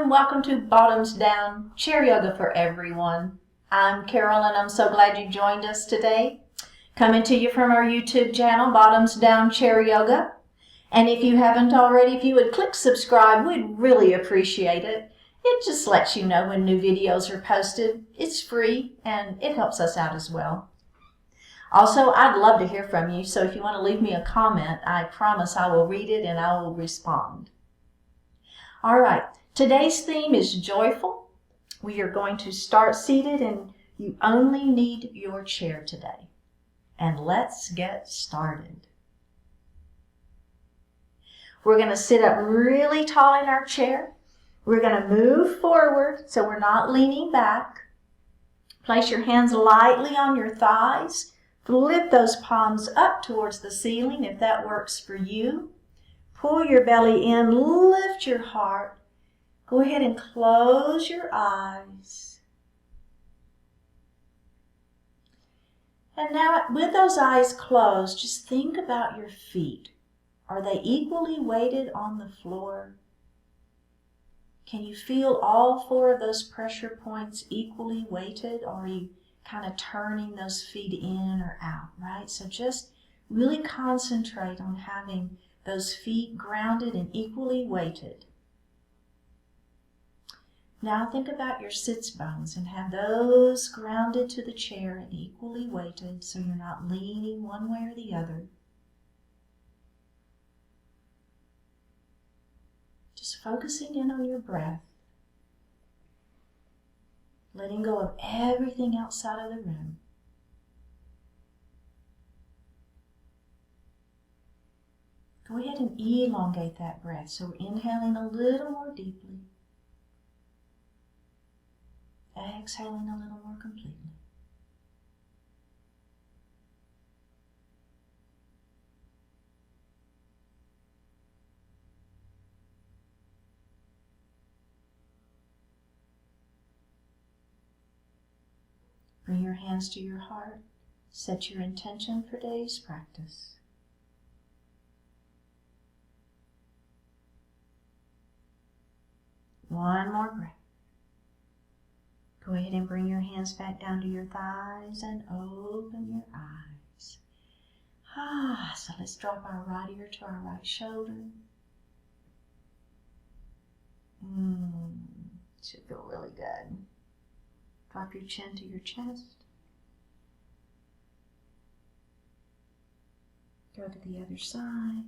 and welcome to Bottoms Down Chair Yoga for Everyone. I'm Carol and I'm so glad you joined us today. Coming to you from our YouTube channel, Bottoms Down Chair Yoga. And if you haven't already, if you would click subscribe, we'd really appreciate it. It just lets you know when new videos are posted. It's free and it helps us out as well. Also, I'd love to hear from you, so if you want to leave me a comment, I promise I will read it and I will respond. All right, today's theme is joyful. We are going to start seated and you only need your chair today. And let's get started. We're going to sit up really tall in our chair. We're going to move forward so we're not leaning back. Place your hands lightly on your thighs. Flip those palms up towards the ceiling if that works for you. Pull your belly in, lift your heart. Go ahead and close your eyes. And now with those eyes closed, just think about your feet. Are they equally weighted on the floor? Can you feel all four of those pressure points equally weighted, or are you kind of turning those feet in or out, right? So just really concentrate on having those feet grounded and equally weighted. Now think about your sits bones and have those grounded to the chair and equally weighted so you're not leaning one way or the other. Just focusing in on your breath. Letting go of everything outside of the room. Go ahead and elongate that breath. So we're inhaling a little more deeply. Exhaling a little more completely. Bring your hands to your heart. Set your intention for today's practice. One more breath. Go ahead and bring your hands back down to your thighs and open your eyes. So let's drop our right ear to our right shoulder. Should feel really good. Drop your chin to your chest. Go to the other side.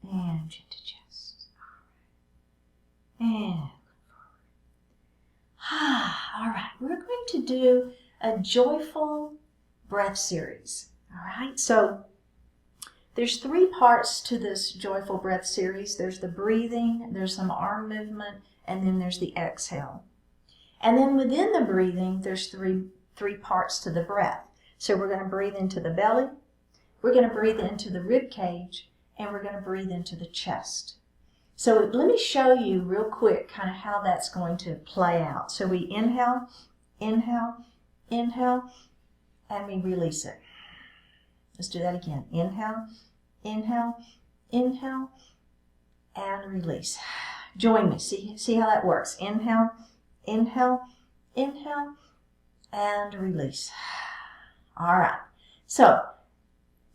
And chin to chest. And all right, we're going to do a joyful breath series. All right, so there's three parts to this joyful breath series. There's the breathing, there's some arm movement, and then there's the exhale. And then within the breathing, there's three parts to the breath. So we're going to breathe into the belly, we're going to breathe into the rib cage, and we're going to breathe into the chest. So let me show you real quick kind of how that's going to play out. So we inhale, inhale, inhale, and we release it. Let's do that again. Inhale, inhale, inhale, and release. Join me. See how that works. Inhale, inhale, inhale, and release. All right. So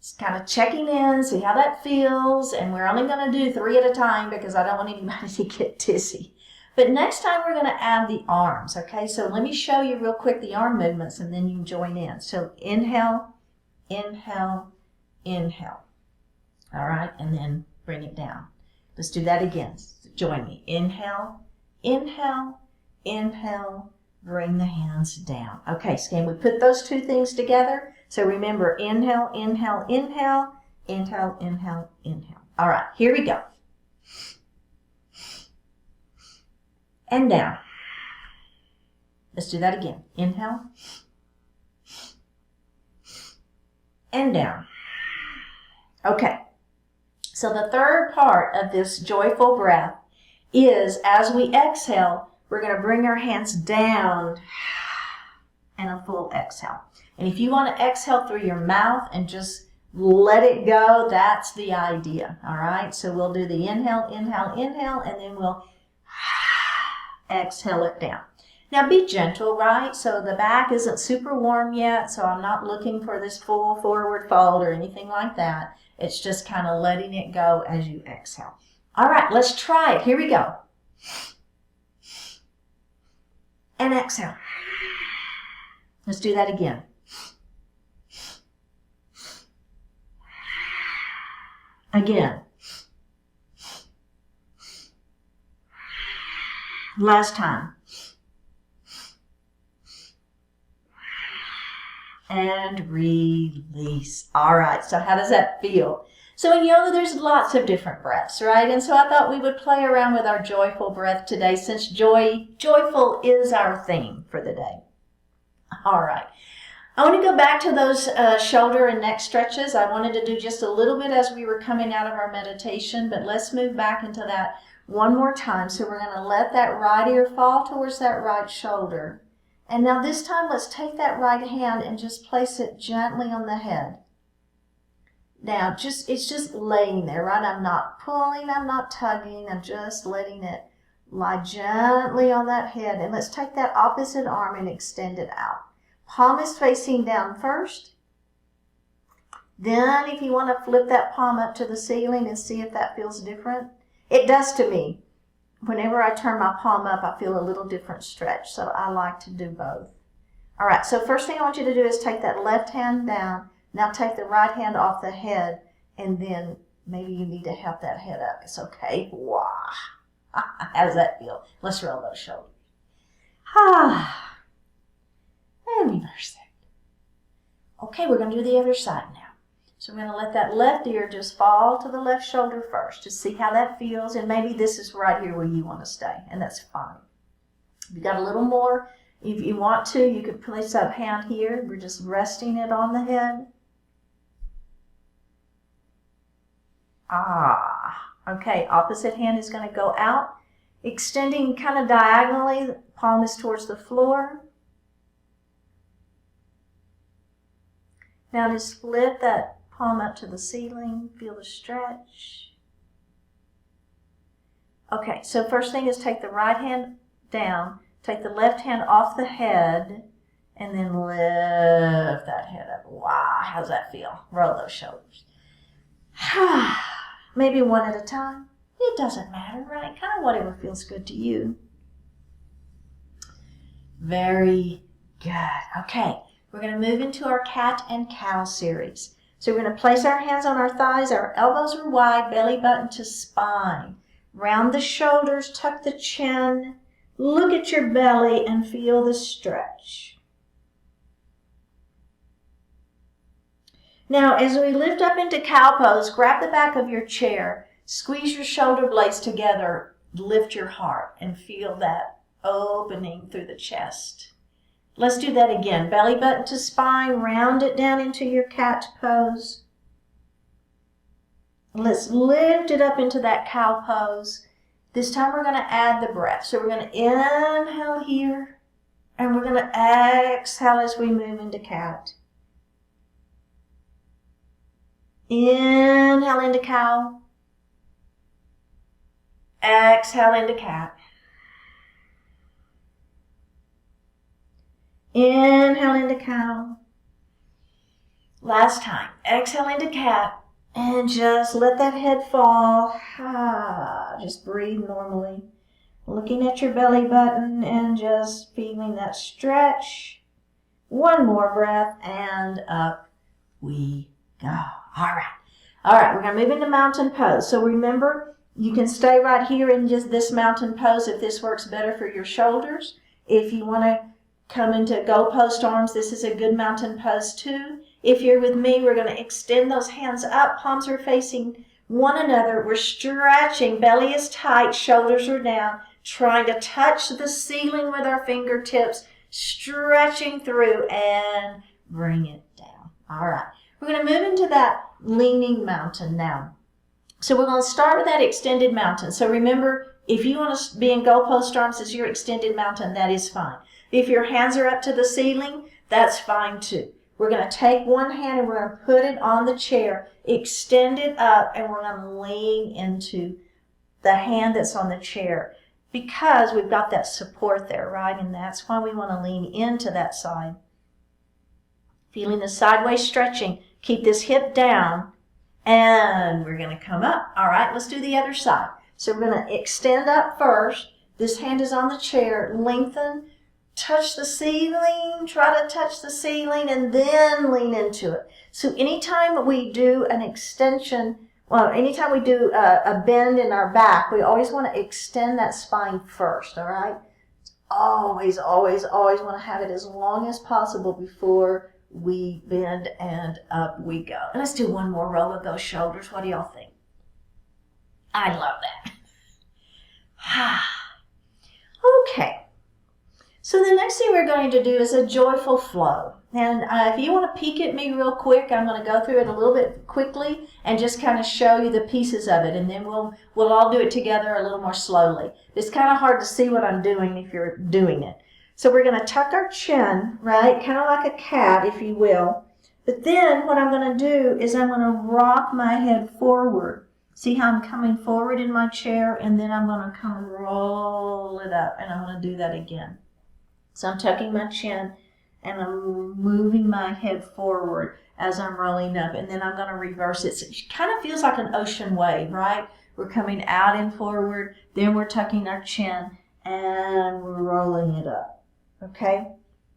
just kind of checking in, see how that feels, and we're only going to do 3 at a time because I don't want anybody to get dizzy. But next time we're going to add the arms, okay? So let me show you real quick the arm movements and then you join in. So inhale, inhale, inhale. All right, and then bring it down. Let's do that again. Join me. Inhale, inhale, inhale, bring the hands down. Okay, so can we put those two things together? So remember, inhale, inhale, inhale, inhale, inhale, inhale. All right, here we go. And down. Let's do that again. Inhale. And down. Okay, so the third part of this joyful breath is as we exhale, we're going to bring our hands down and a full exhale. And if you want to exhale through your mouth and just let it go. That's the idea. All right. So we'll do the inhale, inhale, inhale, and then we'll exhale it down. Now be gentle, right? So the back isn't super warm yet, so I'm not looking for this full forward fold or anything like that. It's just kind of letting it go as you exhale. All right, let's try it. Here we go. And exhale. Let's do that again. Again. Last time. And release. All right, so how does that feel? So in yoga, there's lots of different breaths, right? And so I thought we would play around with our joyful breath today since joyful is our theme for the day. All right. I want to go back to those shoulder and neck stretches. I wanted to do just a little bit as we were coming out of our meditation, but let's move back into that one more time. So we're going to let that right ear fall towards that right shoulder. And now this time, let's take that right hand and just place it gently on the head. Now, it's just laying there, right? I'm not pulling, I'm not tugging, I'm just letting it lie gently on that head. And let's take that opposite arm and extend it out. Palm is facing down first. Then if you want to flip that palm up to the ceiling and see if that feels different. It does to me. Whenever I turn my palm up, I feel a little different stretch, so I like to do both. All right, so first thing I want you to do is take that left hand down. Now take the right hand off the head, and then maybe you need to help that head up. It's okay. Wow. How does that feel? Let's roll those shoulders. And reverse it. Okay, we're going to do the other side now. So we're going to let that left ear just fall to the left shoulder first to see how that feels. And maybe this is right here where you want to stay, and that's fine. If you got a little more, if you want to, you could place that hand here. We're just resting it on the head. Okay, opposite hand is going to go out, extending kind of diagonally. The palm is towards the floor. Now just flip that palm up to the ceiling, feel the stretch. Okay, so first thing is take the right hand down, take the left hand off the head, and then lift that head up. Wow, how's that feel? Roll those shoulders. Maybe one at a time. It doesn't matter, right? Kind of whatever feels good to you. Very good. Okay, we're going to move into our cat and cow series. So we're going to place our hands on our thighs. Our elbows are wide, belly button to spine. Round the shoulders, tuck the chin. Look at your belly and feel the stretch. Now, as we lift up into cow pose, grab the back of your chair. Squeeze your shoulder blades together. Lift your heart and feel that opening through the chest. Let's do that again. Belly button to spine, round it down into your cat pose. Let's lift it up into that cow pose. This time we're going to add the breath. So we're going to inhale here, and we're going to exhale as we move into cat. Inhale into cow. Exhale into cat. Inhale into cow. Last time. Exhale into cat. And just let that head fall. Just breathe normally. Looking at your belly button and just feeling that stretch. One more breath and up we go. All right, we're going to move into mountain pose. So remember, you can stay right here in just this mountain pose if this works better for your shoulders. If you want to come into goalpost arms, this is a good mountain pose too. If you're with me, we're going to extend those hands up. Palms are facing one another. We're stretching. Belly is tight. Shoulders are down. Trying to touch the ceiling with our fingertips. Stretching through and bring it down. All right. We're going to move into that leaning mountain now. So we're going to start with that extended mountain. So remember, if you want to be in goalpost arms as your extended mountain, that is fine. If your hands are up to the ceiling, that's fine too. We're going to take one hand and we're going to put it on the chair, extend it up, and we're going to lean into the hand that's on the chair because we've got that support there, right? And that's why we want to lean into that side. Feeling the sideways stretching. Keep this hip down, and we're going to come up. All right, let's do the other side. So we're going to extend up first. This hand is on the chair. Lengthen. Touch the ceiling, try to touch the ceiling, and then lean into it. So anytime we do an extension, well, anytime we do a bend in our back, we always want to extend that spine first, all right? Always, always, always want to have it as long as possible before we bend, and up we go. And let's do one more roll of those shoulders. What do y'all think? I love that. Okay. So the next thing we're going to do is a joyful flow. And if you want to peek at me real quick, I'm going to go through it a little bit quickly and just kind of show you the pieces of it. And then we'll all do it together a little more slowly. It's kind of hard to see what I'm doing if you're doing it. So we're going to tuck our chin, right? Kind of like a cat, if you will. But then what I'm going to do is I'm going to rock my head forward. See how I'm coming forward in my chair? And then I'm going to come roll it up. And I'm going to do that again. So I'm tucking my chin and I'm moving my head forward as I'm rolling up. And then I'm going to reverse it. So it kind of feels like an ocean wave, right? We're coming out and forward. Then we're tucking our chin and we're rolling it up. Okay?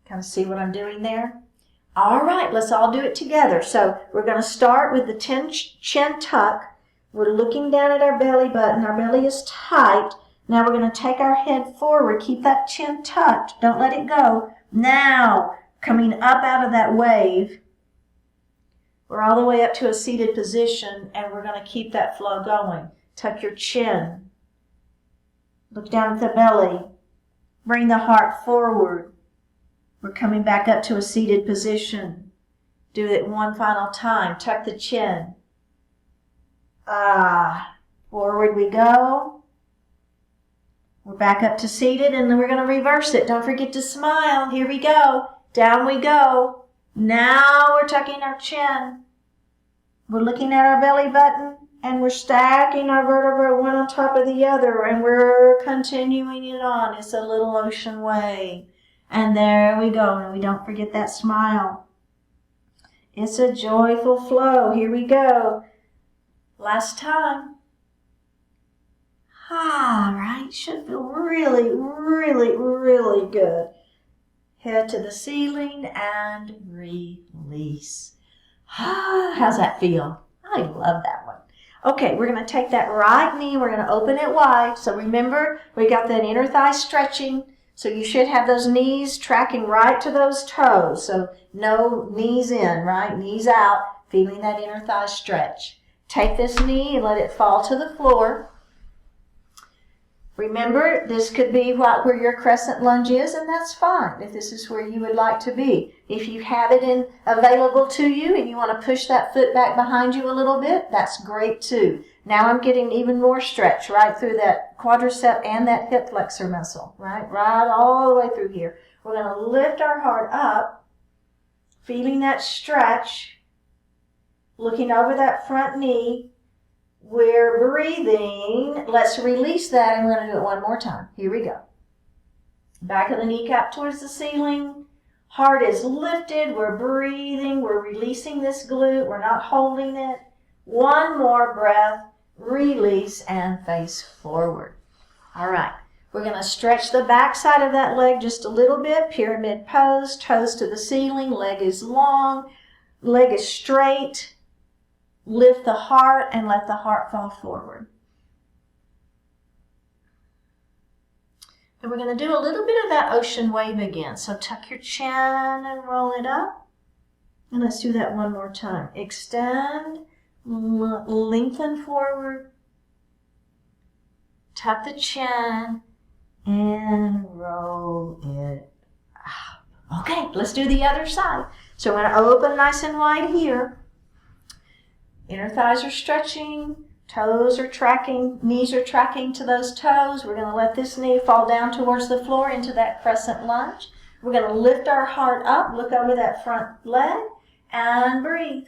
Kind of see what I'm doing there? All right, let's all do it together. So we're going to start with the chin tuck. We're looking down at our belly button. Our belly is tight. Now we're going to take our head forward. Keep that chin tucked. Don't let it go. Now, coming up out of that wave, we're all the way up to a seated position, and we're going to keep that flow going. Tuck your chin. Look down at the belly. Bring the heart forward. We're coming back up to a seated position. Do it one final time. Tuck the chin. Forward we go. We're back up to seated, and then we're going to reverse it. Don't forget to smile. Here we go. Down we go. Now we're tucking our chin. We're looking at our belly button, and we're stacking our vertebrae one on top of the other, and we're continuing it on. It's a little ocean wave. And there we go. And we don't forget that smile. It's a joyful flow. Here we go. Last time. Right? Should feel really, really, really good. Head to the ceiling and release. How's that feel? I love that one. Okay, we're going to take that right knee. We're going to open it wide. So remember, we got that inner thigh stretching. So you should have those knees tracking right to those toes. So no knees in, right? Knees out, feeling that inner thigh stretch. Take this knee and let it fall to the floor. Remember, this could be where your crescent lunge is, and that's fine if this is where you would like to be. If you have it available to you and you want to push that foot back behind you a little bit, that's great too. Now I'm getting even more stretch right through that quadricep and that hip flexor muscle, right all the way through here. We're going to lift our heart up, feeling that stretch, looking over that front knee. We're breathing. Let's release that, and we're going to do it one more time. Here we go. Back of the kneecap towards the ceiling. Heart is lifted. We're breathing. We're releasing this glute. We're not holding it. One more breath. Release and face forward. All right. We're going to stretch the back side of that leg just a little bit. Pyramid pose. Toes to the ceiling. Leg is long. Leg is straight. Lift the heart and let the heart fall forward. And we're going to do a little bit of that ocean wave again. So tuck your chin and roll it up. And let's do that one more time. Extend, lengthen forward, tuck the chin, and roll it up. Okay, let's do the other side. So we're going to open nice and wide here. Inner thighs are stretching, toes are tracking, knees are tracking to those toes. We're going to let this knee fall down towards the floor into that crescent lunge. We're going to lift our heart up, look over that front leg, and breathe.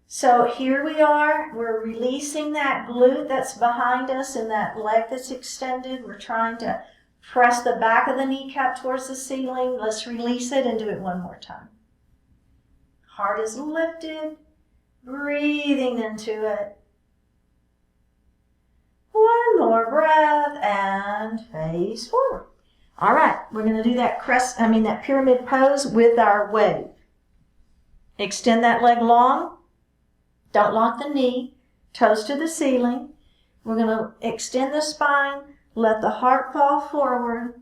So here we are. We're releasing that glute that's behind us and that leg that's extended. We're trying to press the back of the kneecap towards the ceiling. Let's release it and do it one more time. Heart is lifted, breathing into it. One more breath and face forward. All right, we're going to do that that pyramid pose with our wave. Extend that leg long. Don't lock the knee. Toes to the ceiling. We're going to extend the spine. Let the heart fall forward.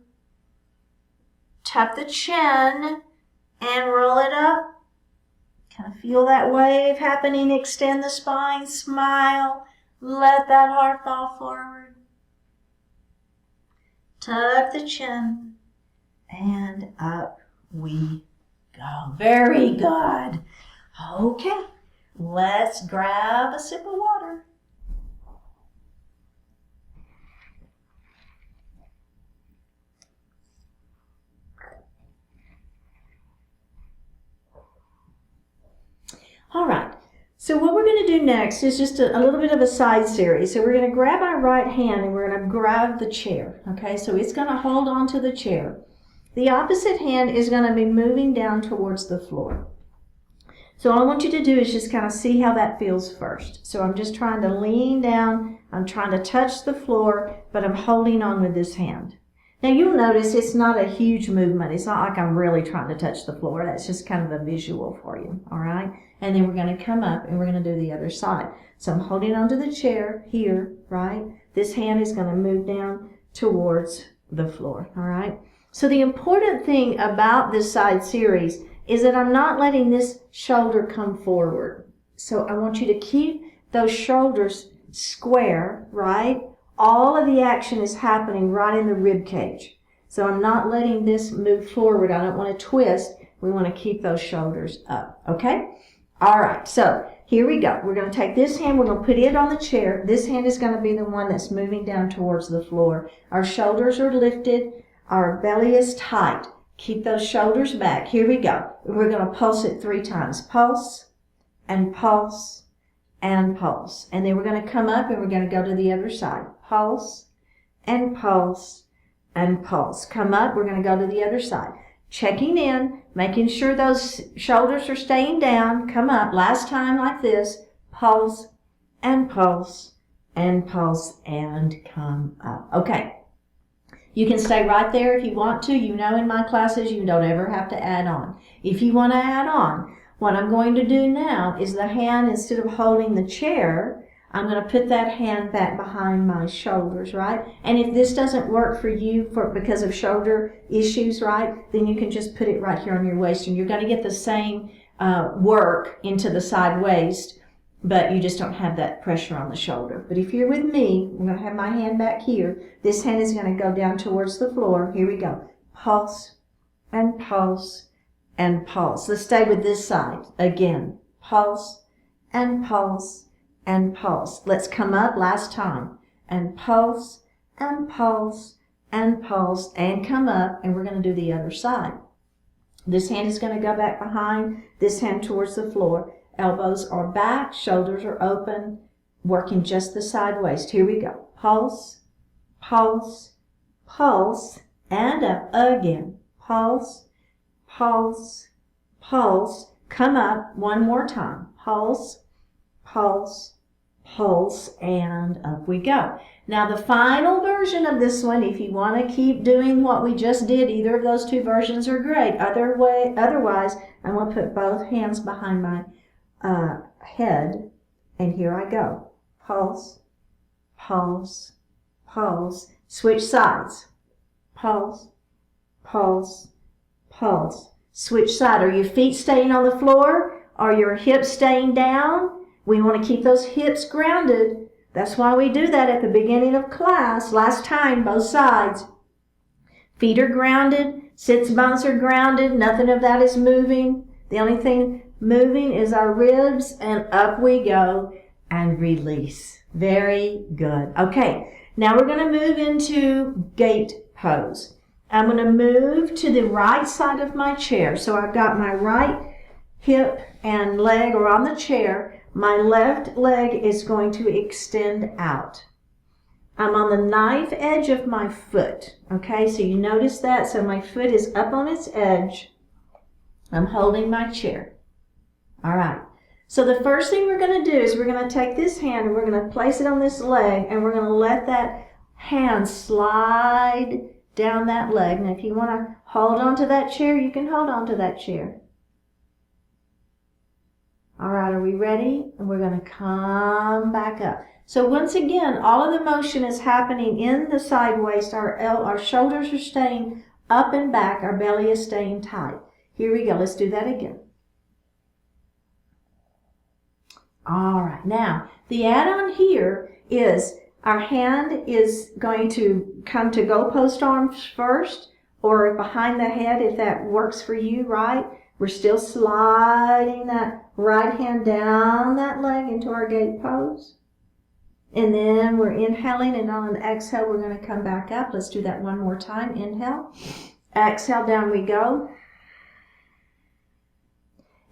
Tuck the chin and roll it up. Kind of feel that wave happening. Extend the spine. Smile. Let that heart fall forward. Tuck the chin. And up we go. Very good. Okay. Let's grab a sip of water. All right, so what we're going to do next is just a little bit of a side series. So we're going to grab our right hand and we're going to grab the chair. Okay, so it's going to hold on to the chair. The opposite hand is going to be moving down towards the floor. So all I want you to do is just kind of see how that feels first. So I'm just trying to lean down. I'm trying to touch the floor, but I'm holding on with this hand. Now you'll notice it's not a huge movement. It's not like I'm really trying to touch the floor. That's just kind of a visual for you, all right? And then we're going to come up and we're going to do the other side. So I'm holding onto the chair here, right? This hand is going to move down towards the floor, all right? So the important thing about this side series is that I'm not letting this shoulder come forward. So I want you to keep those shoulders square, right? All of the action is happening right in the rib cage. So I'm not letting this move forward. I don't want to twist. We want to keep those shoulders up, okay? All right, so here we go. We're going to take this hand. We're going to put it on the chair. This hand is going to be the one that's moving down towards the floor. Our shoulders are lifted. Our belly is tight. Keep those shoulders back. Here we go. We're going to pulse it 3 times. Pulse and pulse and pulse. And then we're going to come up and we're going to go to the other side. Pulse and pulse and pulse. Come up. We're going to go to the other side. Checking in, making sure those shoulders are staying down. Come up. Last time like this. Pulse and pulse and pulse and come up. Okay. You can stay right there if you want to. You know in my classes you don't ever have to add on. If you want to add on, what I'm going to do now is the hand, instead of holding the chair, I'm going to put that hand back behind my shoulders, right? And if this doesn't work for you because of shoulder issues, right, then you can just put it right here on your waist and you're going to get the same work into the side waist, but you just don't have that pressure on the shoulder. But if you're with me, I'm going to have my hand back here. This hand is going to go down towards the floor. Here we go. Pulse and pulse and pulse. Let's stay with this side. Again, pulse and pulse and pulse. Let's come up last time. And pulse and pulse and pulse and come up. And we're going to do the other side. This hand is going to go back behind. This hand towards the floor. Elbows are back, shoulders are open, working just the side waist. Here we go. Pulse, pulse, pulse, and up again. Pulse, pulse, pulse. Come up one more time. Pulse, pulse, pulse, and up we go. Now the final version of this one, if you want to keep doing what we just did, either of those 2 versions are great. Otherwise, I'm going to put both hands behind my head, and here I go. Pulse, pulse, pulse. Switch sides. Pulse, pulse, pulse. Switch side. Are your feet staying on the floor? Are your hips staying down? We want to keep those hips grounded. That's why we do that at the beginning of class. Last time, both sides. Feet are grounded. Sits bones are grounded. Nothing of that is moving. The only thing moving is our ribs, and up we go and release. Very good. Okay, now we're going to move into gate pose. I'm going to move to the right side of my chair. So I've got my right hip and leg are on the chair. My left leg is going to extend out. I'm on the knife edge of my foot. Okay, so you notice that. So my foot is up on its edge. I'm holding my chair. All right. So the first thing we're going to do is we're going to take this hand and we're going to place it on this leg and we're going to let that hand slide down that leg. Now if you want to hold on to that chair, you can hold on to that chair. All right, are we ready? And we're going to come back up. So once again, all of the motion is happening in the side waist. Our shoulders are staying up and back. Our belly is staying tight. Here we go. Let's do that again. All right, now the add-on here is our hand is going to come to goalpost arms first or behind the head if that works for you, right? We're still sliding that right hand down that leg into our gate pose. And then we're inhaling, and on an exhale, we're going to come back up. Let's do that one more time. Inhale. Exhale, down we go.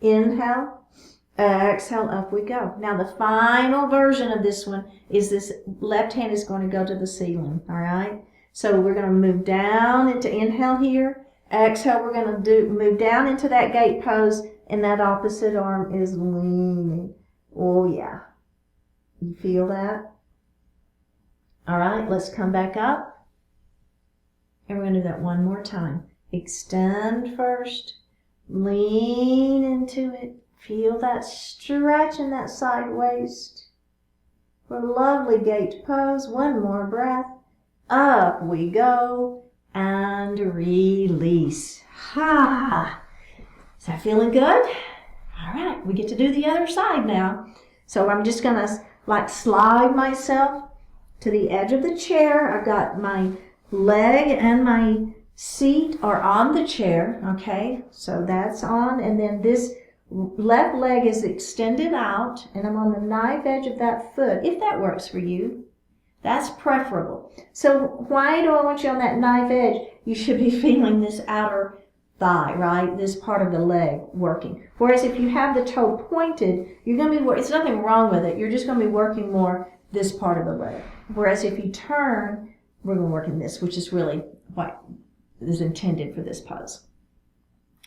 Inhale. Exhale, up we go. Now the final version of this one is this left hand is going to go to the ceiling, all right? So we're going to move down into inhale here. Exhale, we're going to move down into that gate pose, and that opposite arm is leaning. Oh, yeah. You feel that? All right, let's come back up. And we're going to do that one more time. Extend first. Lean into it. Feel that stretch in that side waist. For a lovely gate pose. One more breath. Up we go. And release. Ha! Is that feeling good? All right, we get to do the other side now. So I'm just going to like slide myself to the edge of the chair. I've got my leg and my seat are on the chair. Okay, so that's on. And then this left leg is extended out, and I'm on the knife edge of that foot, if that works for you. That's preferable. So why do I want you on that knife edge? You should be feeling this outer thigh, right? This part of the leg working. Whereas if you have the toe pointed, you're going to be, it's nothing wrong with it. You're just going to be working more this part of the leg. Whereas if you turn, we're going to work in this, which is really what is intended for this pose.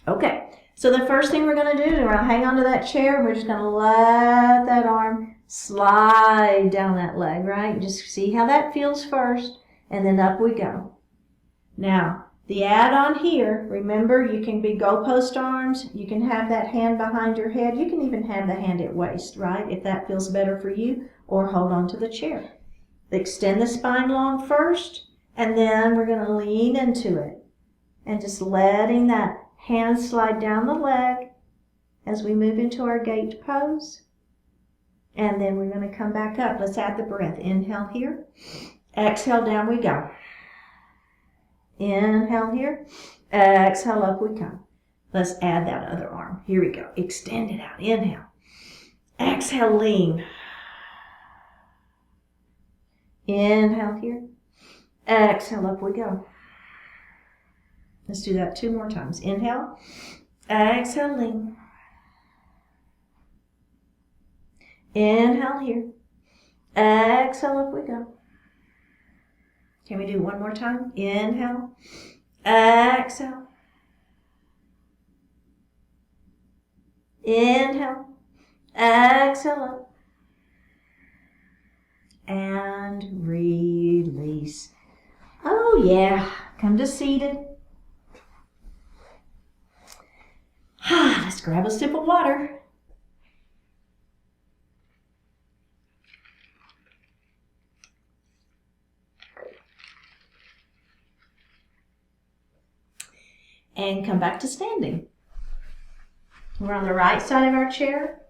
Okay. So the first thing we're going to do is we're going to hang onto that chair and we're just going to let that arm slide down that leg, right? Just see how that feels first, and then up we go. Now, the add-on here, remember you can be goalpost arms, you can have that hand behind your head, you can even have the hand at waist, right? If that feels better for you, or hold on to the chair. Extend the spine long first, and then we're going to lean into it. And just letting that hand slide down the leg as we move into our gate pose. And then we're going to come back up. Let's add the breath. Inhale here. Exhale, down we go. Inhale here. Exhale, up we come. Let's add that other arm. Here we go. Extend it out. Inhale. Exhale, lean. Inhale here. Exhale, up we go. Let's do that 2 more times. Inhale. Exhale, lean. Inhale here. Exhale, up we go. Can we do 1 more time? Inhale. Exhale. Inhale. Exhale up. And release. Oh yeah. Come to seated. Let's grab a sip of water. And come back to standing. We're on the right side of our chair.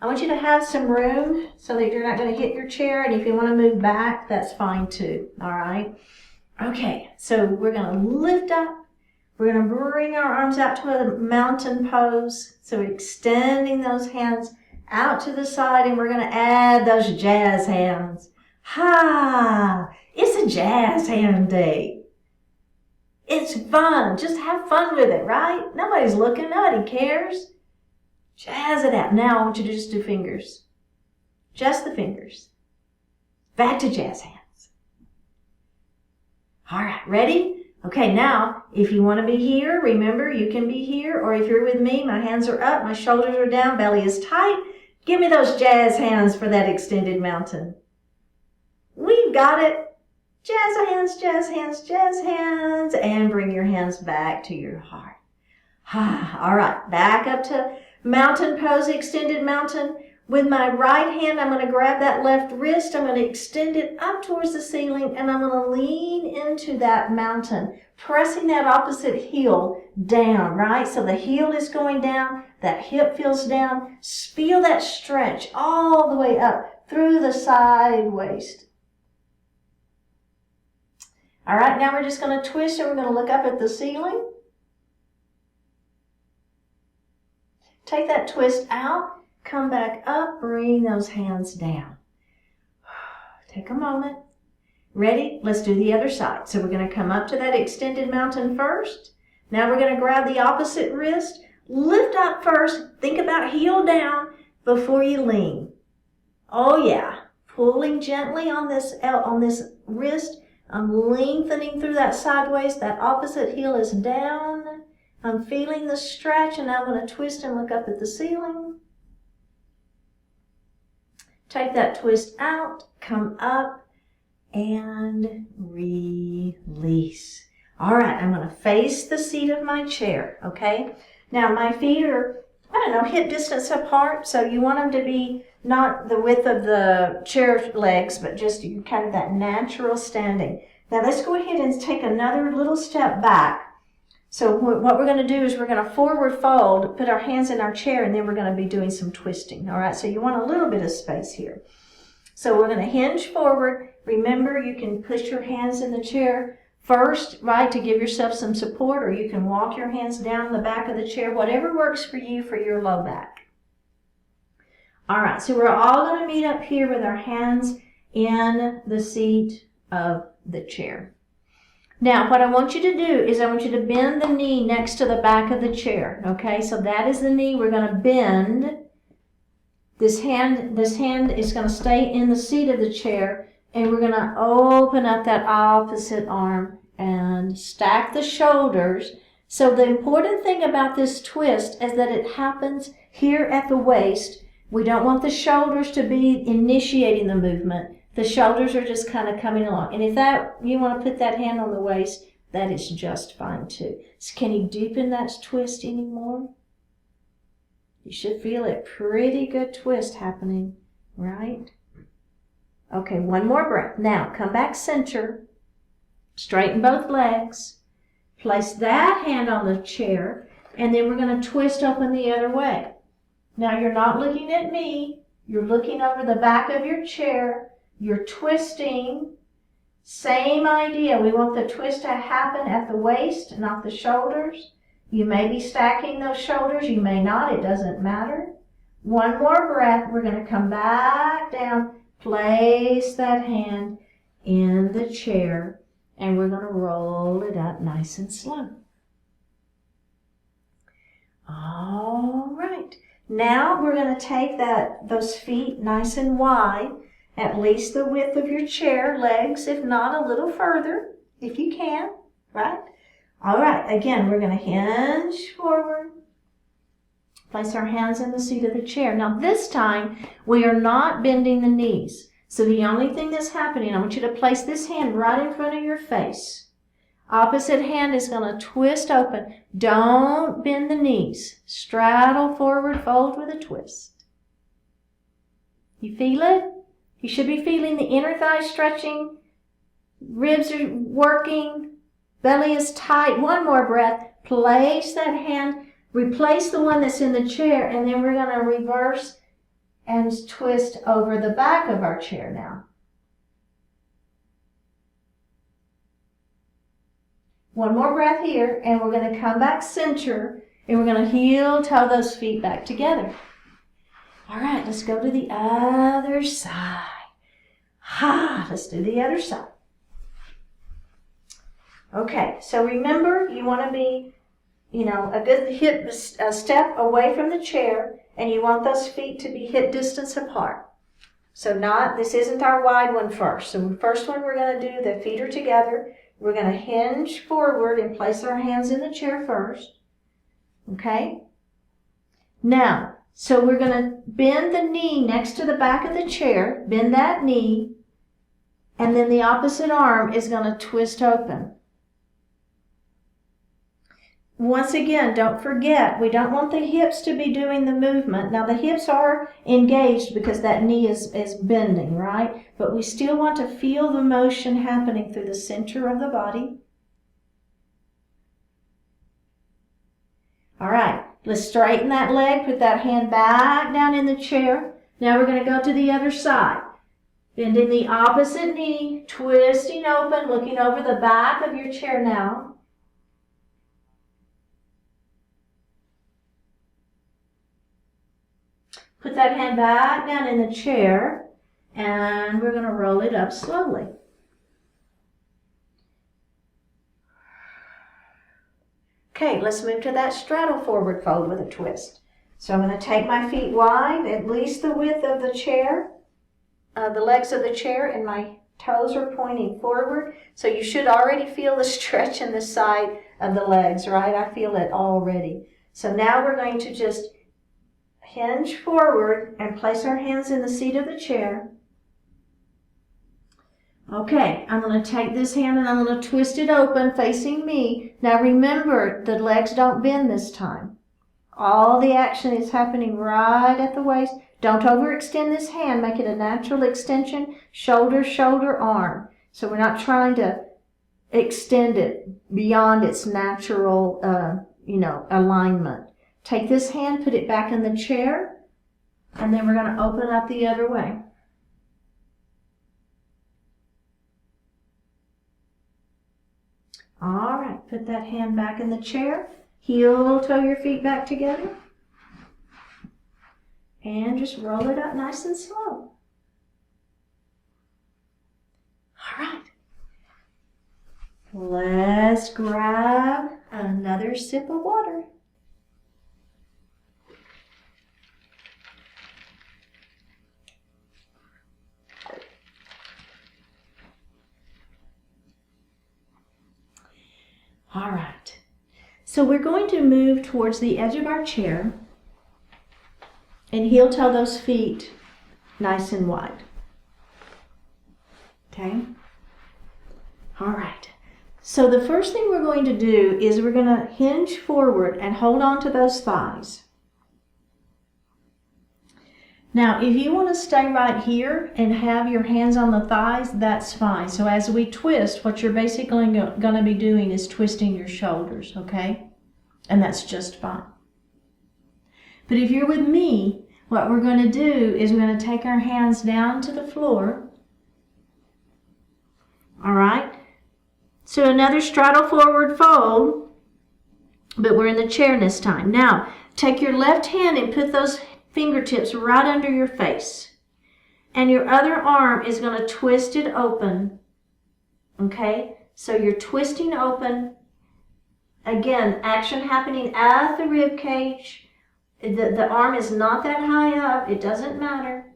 I want you to have some room so that you're not going to hit your chair, and if you want to move back, that's fine too, all right? Okay, so we're going to lift up. We're going to bring our arms out to a mountain pose. So extending those hands out to the side, and we're going to add those jazz hands. Ha! It's a jazz hand day. It's fun. Just have fun with it, right? Nobody's looking. Nobody cares. Jazz it out. Now I want you to just do fingers. Just the fingers. Back to jazz hands. All right, ready? Okay, now, if you want to be here, remember, you can be here. Or if you're with me, my hands are up, my shoulders are down, belly is tight. Give me those jazz hands for that extended mountain. We've got it. Jazz hands, jazz hands, jazz hands. And bring your hands back to your heart. All right, back up to mountain pose, extended mountain. With my right hand, I'm going to grab that left wrist. I'm going to extend it up towards the ceiling, and I'm going to lean into that mountain, pressing that opposite heel down, right? So the heel is going down, that hip feels down. Feel that stretch all the way up through the side waist. All right, now we're just going to twist, and we're going to look up at the ceiling. Take that twist out. Come back up, bring those hands down. Take a moment. Ready? Let's do the other side. So we're going to come up to that extended mountain first. Now we're going to grab the opposite wrist. Lift up first. Think about heel down before you lean. Oh yeah. Pulling gently on this wrist. I'm lengthening through that sideways. That opposite heel is down. I'm feeling the stretch, and now I'm going to twist and look up at the ceiling. Take that twist out, come up, and release. All right, I'm going to face the seat of my chair, okay? Now, my feet are, hip distance apart, so you want them to be not the width of the chair legs, but just kind of that natural standing. Now, let's go ahead and take another little step back. So what we're going to do is we're going to forward fold, put our hands in our chair, and then we're going to be doing some twisting. All right, so you want a little bit of space here. So we're going to hinge forward. Remember, you can push your hands in the chair first, right, to give yourself some support, or you can walk your hands down the back of the chair, whatever works for you for your low back. All right, so we're all going to meet up here with our hands in the seat of the chair. Now, what I want you to do is I want you to bend the knee next to the back of the chair, okay? So that is the knee we're going to bend. This hand is going to stay in the seat of the chair, and we're going to open up that opposite arm and stack the shoulders. So the important thing about this twist is that it happens here at the waist. We don't want the shoulders to be initiating the movement. The shoulders are just kind of coming along. And if you want to put that hand on the waist, that is just fine too. So can you deepen that twist anymore? You should feel a pretty good twist happening, right? Okay, one more breath. Now, come back center. Straighten both legs. Place that hand on the chair, and then we're going to twist open the other way. Now, you're not looking at me. You're looking over the back of your chair. You're twisting. Same idea. We want the twist to happen at the waist, not the shoulders. You may be stacking those shoulders. You may not. It doesn't matter. One more breath. We're going to come back down. Place that hand in the chair, and we're going to roll it up nice and slow. All right. Now we're going to take those feet nice and wide, at least the width of your chair legs, if not a little further, if you can, right? All right, again, we're going to hinge forward, place our hands in the seat of the chair. Now this time, we are not bending the knees. So the only thing that's happening, I want you to place this hand right in front of your face. Opposite hand is going to twist open. Don't bend the knees. Straddle forward, fold with a twist. You feel it? You should be feeling the inner thigh stretching. Ribs are working. Belly is tight. One more breath. Place that hand. Replace the one that's in the chair, and then we're going to reverse and twist over the back of our chair now. One more breath here, and we're going to come back center, and we're going to heel toe those feet back together. All right, let's go to the other side. Let's do the other side. Okay, so remember, you want to be, a good a step away from the chair, and you want those feet to be hip distance apart. So this isn't our wide one first. So the first one we're going to do, the feet are together. We're going to hinge forward and place our hands in the chair first. Okay? Now, so we're going to bend the knee next to the back of the chair, bend that knee, and then the opposite arm is going to twist open. Once again, don't forget, we don't want the hips to be doing the movement. Now, the hips are engaged because that knee is bending, right? But we still want to feel the motion happening through the center of the body. All right, let's straighten that leg, put that hand back down in the chair. Now we're going to go to the other side. Bending the opposite knee, twisting open, looking over the back of your chair now. Put that hand back down in the chair, and we're going to roll it up slowly. Okay, let's move to that straddle forward fold with a twist. So I'm going to take my feet wide, at least the width of the chair, the legs of the chair, and my toes are pointing forward. So you should already feel the stretch in the side of the legs, right? I feel it already. So now we're going to just hinge forward and place our hands in the seat of the chair. Okay, I'm going to take this hand and I'm going to twist it open facing me. Now remember, the legs don't bend this time. All the action is happening right at the waist. Don't overextend this hand. Make it a natural extension, shoulder, shoulder, arm. So we're not trying to extend it beyond its natural, alignment. Take this hand, put it back in the chair, and then we're going to open up the other way. All right, put that hand back in the chair, heel toe your feet back together, and just roll it up nice and slow. All right, let's grab another sip of water. All right, so we're going to move towards the edge of our chair and heel toe those feet nice and wide. Okay? All right, so the first thing we're going to do is we're going to hinge forward and hold on to those thighs. Now, if you want to stay right here and have your hands on the thighs, that's fine. So as we twist, what you're basically going to be doing is twisting your shoulders, okay? And that's just fine. But if you're with me, what we're going to do is we're going to take our hands down to the floor. All right? So another straddle forward fold, but we're in the chair this time. Now, take your left hand and put those fingertips right under your face. And your other arm is going to twist it open. Okay? So you're twisting open. Again, action happening at the rib cage. The arm is not that high up. It doesn't matter.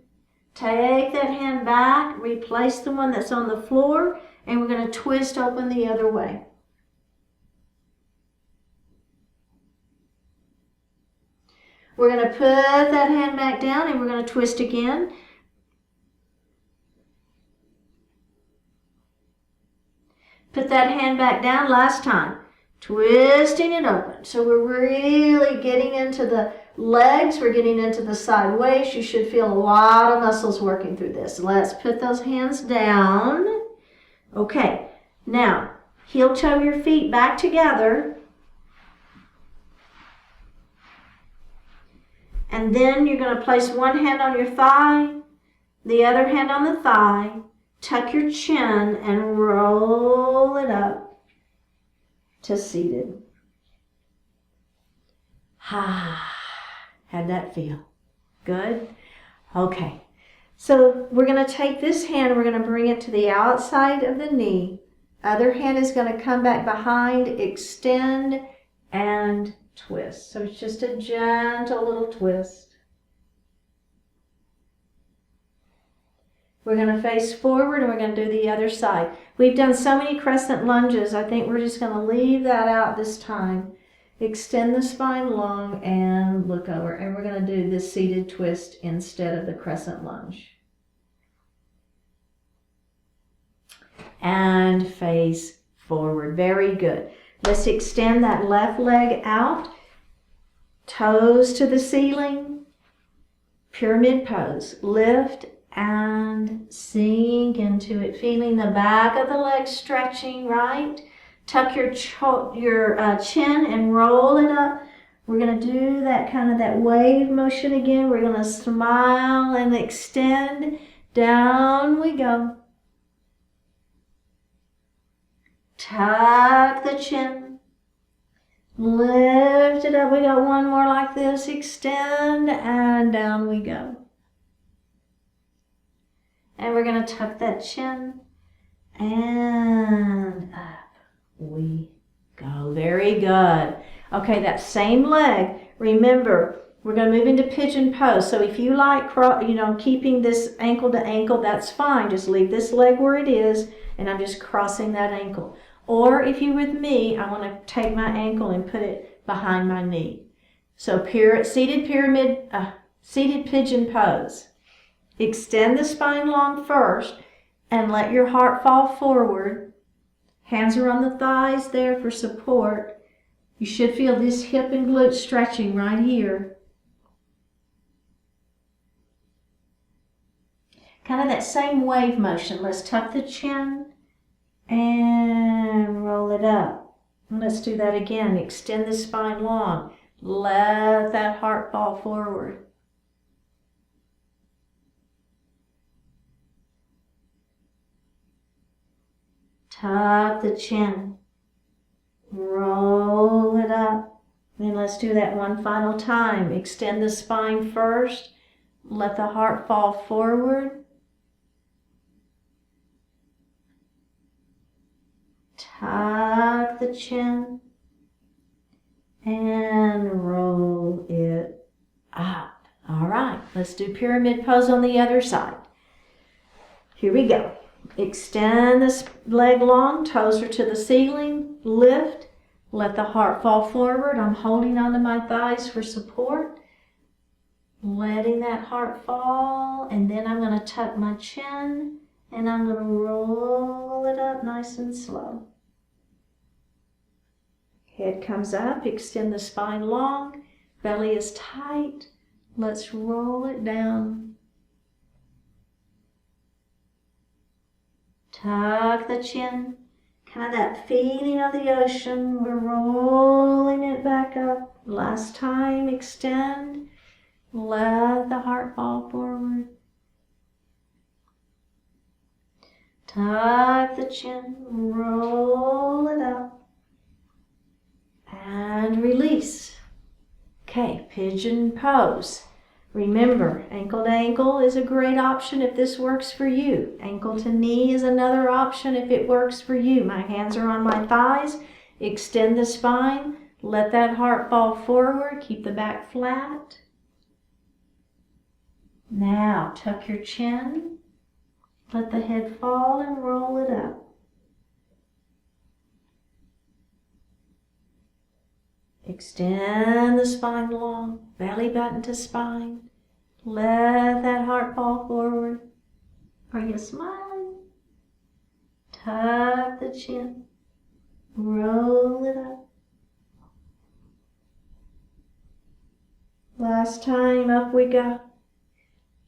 Take that hand back, replace the one that's on the floor, and we're going to twist open the other way. We're going to put that hand back down and we're going to twist again. Put that hand back down last time. Twisting it open. So we're really getting into the legs. We're getting into the side waist. You should feel a lot of muscles working through this. Let's put those hands down. Okay. Now, heel toe your feet back together. And then you're going to place one hand on your thigh, the other hand on the thigh, tuck your chin, and roll it up to seated. How'd that feel? Good? Okay. So we're going to take this hand, we're going to bring it to the outside of the knee, Other hand is going to come back behind, extend, and twist. So it's just a gentle little twist. We're going to face forward and we're going to do the other side. We've done so many crescent lunges, I think we're just going to leave that out this time. Extend the spine long and look over. And we're going to do this seated twist instead of the crescent lunge. And face forward. Very good. Let's extend that left leg out. Toes to the ceiling. Pyramid pose. Lift and sink into it. Feeling the back of the leg stretching, right? Tuck your chin and roll it up. We're going to do that kind of that wave motion again. We're going to smile and extend. Down we go. Tuck the chin. Lift it up. We got one more like this. Extend and down we go. And we're going to tuck that chin and up we go. Very good. Okay, that same leg. Remember, we're going to move into pigeon pose. So if you like, keeping this ankle to ankle, that's fine. Just leave this leg where it is, and I'm just crossing that ankle. Or if you're with me, I want to take my ankle and put it behind my knee. So seated pigeon pose. Extend the spine long first and let your heart fall forward. Hands are on the thighs there for support. You should feel this hip and glute stretching right here. Kind of that same wave motion. Let's tuck the chin and roll it up. And let's do that again. Extend the spine long. Let that heart fall forward. Tuck the chin. Roll it up. Then let's do that one final time. Extend the spine first. Let the heart fall forward. Tuck the chin. And roll it up. All right, let's do pyramid pose on the other side. Here we go. Extend this leg long, toes are to the ceiling, lift, let the heart fall forward. I'm holding onto my thighs for support, letting that heart fall, and then I'm going to tuck my chin and I'm going to roll it up nice and slow. Head comes up, extend the spine long, belly is tight, let's roll it down. Tuck the chin, kind of that feeling of the ocean. We're rolling it back up. Last time, extend. Let the heart fall forward. Tuck the chin, roll it up. And release. Okay, pigeon pose. Remember, ankle to ankle is a great option if this works for you. Ankle to knee is another option if it works for you. My hands are on my thighs. Extend the spine. Let that heart fall forward. Keep the back flat. Now, tuck your chin. Let the head fall and roll it up. Extend the spine long, belly button to spine. Let that heart fall forward. Are you smiling? Tuck the chin. Roll it up. Last time, up we go.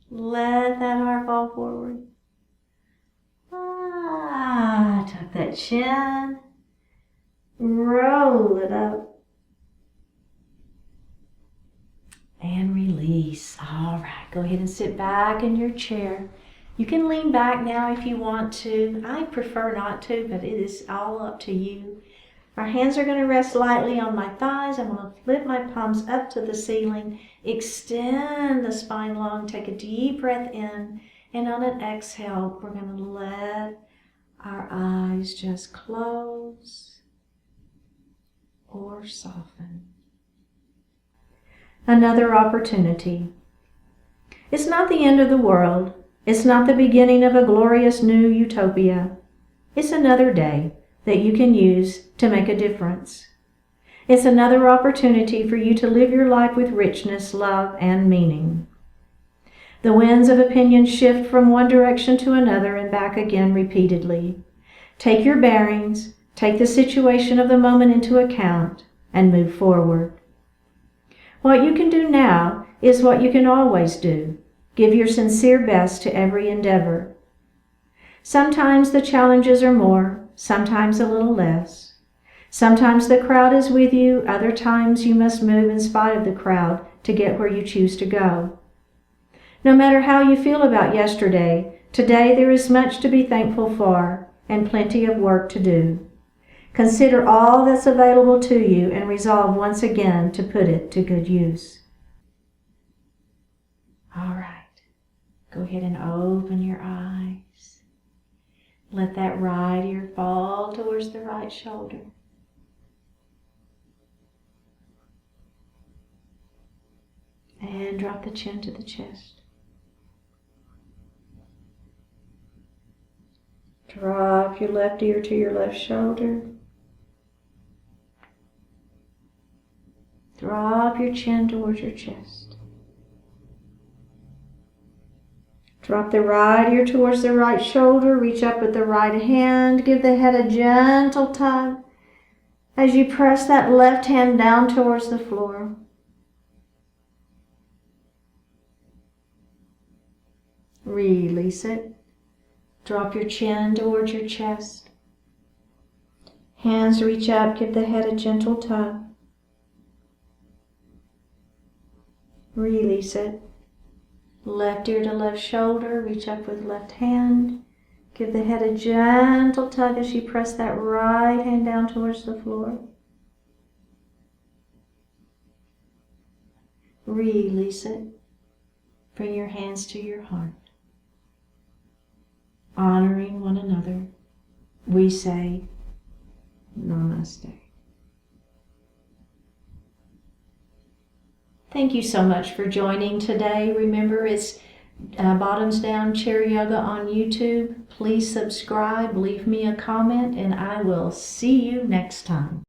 Let that heart fall forward. Tuck that chin. Roll it up. And release. All right, go ahead and sit back in your chair. You can lean back now if you want to. I prefer not to, but it is all up to you. My hands are going to rest lightly on my thighs. I'm going to flip my palms up to the ceiling. Extend the spine long. Take a deep breath in. And on an exhale, we're going to let our eyes just close or soften. Another opportunity. It's not the end of the world. It's not the beginning of a glorious new utopia. It's another day that you can use to make a difference. It's another opportunity for you to live your life with richness, love, and meaning. The winds of opinion shift from one direction to another and back again repeatedly. Take your bearings, take the situation of the moment into account, and move forward. What you can do now is what you can always do. Give your sincere best to every endeavor. Sometimes the challenges are more, sometimes a little less. Sometimes the crowd is with you, other times you must move in spite of the crowd to get where you choose to go. No matter how you feel about yesterday, today there is much to be thankful for and plenty of work to do. Consider all that's available to you and resolve once again to put it to good use. All right, go ahead and open your eyes. Let that right ear fall towards the right shoulder. And drop the chin to the chest. Drop your left ear to your left shoulder. Drop your chin towards your chest. Drop the right ear towards the right shoulder. Reach up with the right hand. Give the head a gentle tug as you press that left hand down towards the floor. Release it. Drop your chin towards your chest. Hands reach up, give the head a gentle tug. Release it. Left ear to left shoulder, reach up with left hand. Give the head a gentle tug as you press that right hand down towards the floor. Release it. Bring your hands to your heart. Honoring one another, we say Namaste. Thank you so much for joining today. Remember, it's Bottoms Down Chair Yoga on YouTube. Please subscribe, leave me a comment, and I will see you next time.